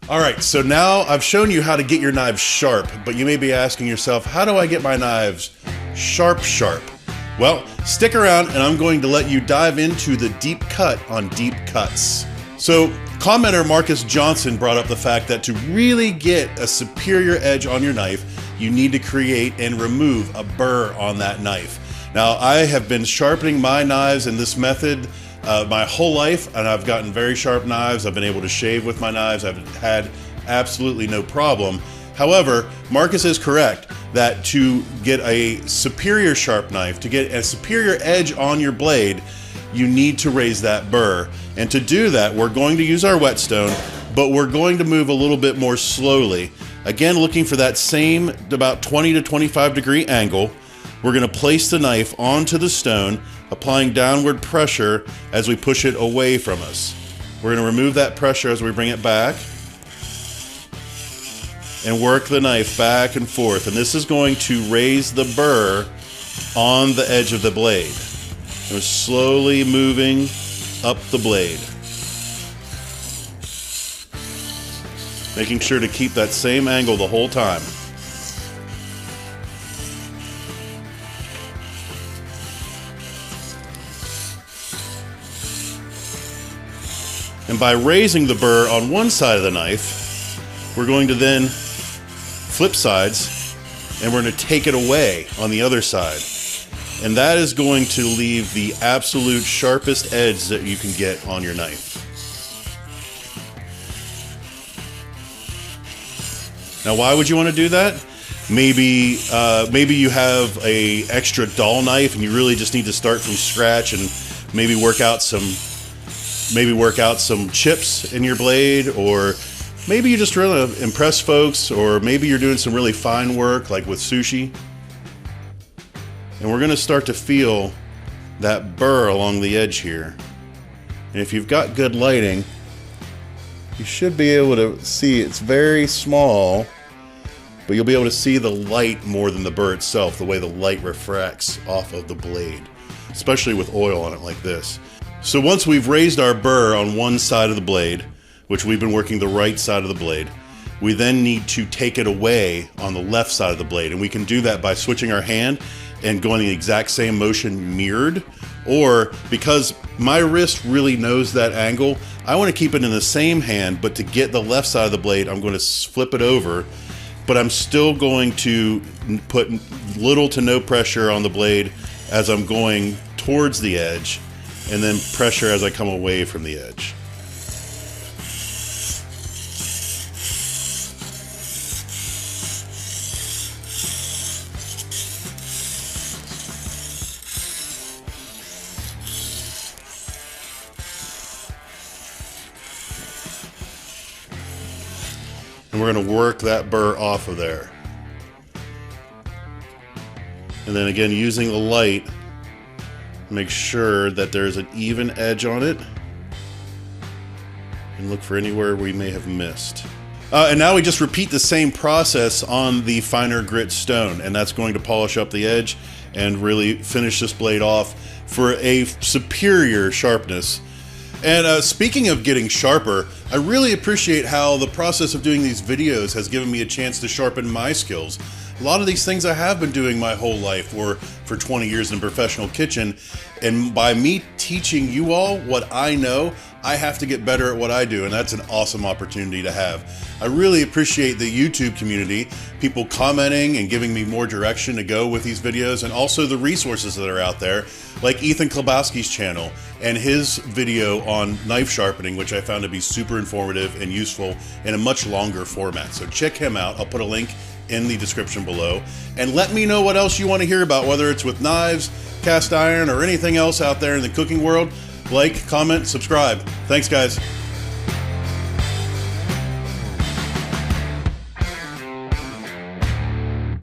All right, so now I've shown you how to get your knives sharp, but you may be asking yourself, how do I get my knives sharp? Well, stick around and I'm going to let you dive into the deep cut on deep cuts. So, commenter Marcus Johnson brought up the fact that to really get a superior edge on your knife, you need to create and remove a burr on that knife. Now, I have been sharpening my knives in this method my whole life, and I've gotten very sharp knives. I've been able to shave with my knives. I've had absolutely no problem. However, Marcus is correct that to get a superior sharp knife, to get a superior edge on your blade, you need to raise that burr. And to do that, we're going to use our whetstone, but we're going to move a little bit more slowly. Again, looking for that same about 20 to 25 degree angle. We're going to place the knife onto the stone, applying downward pressure as we push it away from us. We're going to remove that pressure as we bring it back and work the knife back and forth. And this is going to raise the burr on the edge of the blade. And we're slowly moving up the blade, making sure to keep that same angle the whole time. And by raising the burr on one side of the knife, we're going to then flip sides and we're going to take it away on the other side. And that is going to leave the absolute sharpest edge that you can get on your knife. Now, why would you want to do that? Maybe you have a extra dull knife and you really just need to start from scratch and maybe work out some chips in your blade, or maybe you just really impress folks, or maybe you're doing some really fine work like with sushi. And we're going to start to feel that burr along the edge here. And if you've got good lighting, you should be able to see it's very small, but you'll be able to see the light more than the burr itself, the way the light refracts off of the blade, especially with oil on it like this. So once we've raised our burr on one side of the blade, which we've been working the right side of the blade, we then need to take it away on the left side of the blade. And we can do that by switching our hand and going the exact same motion mirrored. Or because my wrist really knows that angle, I want to keep it in the same hand, but to get the left side of the blade, I'm going to flip it over, but I'm still going to put little to no pressure on the blade as I'm going towards the edge, and then pressure as I come away from the edge. And we're going to work that burr off of there. And then again, using the light, make sure that there's an even edge on it, and look for anywhere we may have missed. And now we just repeat the same process on the finer grit stone, and that's going to polish up the edge and really finish this blade off for a superior sharpness. And speaking of getting sharper, I really appreciate how the process of doing these videos has given me a chance to sharpen my skills. A lot of these things I have been doing my whole life, or for 20 years in a professional kitchen, and by me teaching you all what I know, I have to get better at what I do, and that's an awesome opportunity to have. I really appreciate the YouTube community, people commenting and giving me more direction to go with these videos, and also the resources that are out there, like Ethan Klobowski's channel and his video on knife sharpening, which I found to be super informative and useful in a much longer format. So check him out. I'll put a link in the description below, and let me know what else you want to hear about, whether it's with knives, cast iron, or anything else out there in the cooking world. Like, comment, subscribe. Thanks, guys.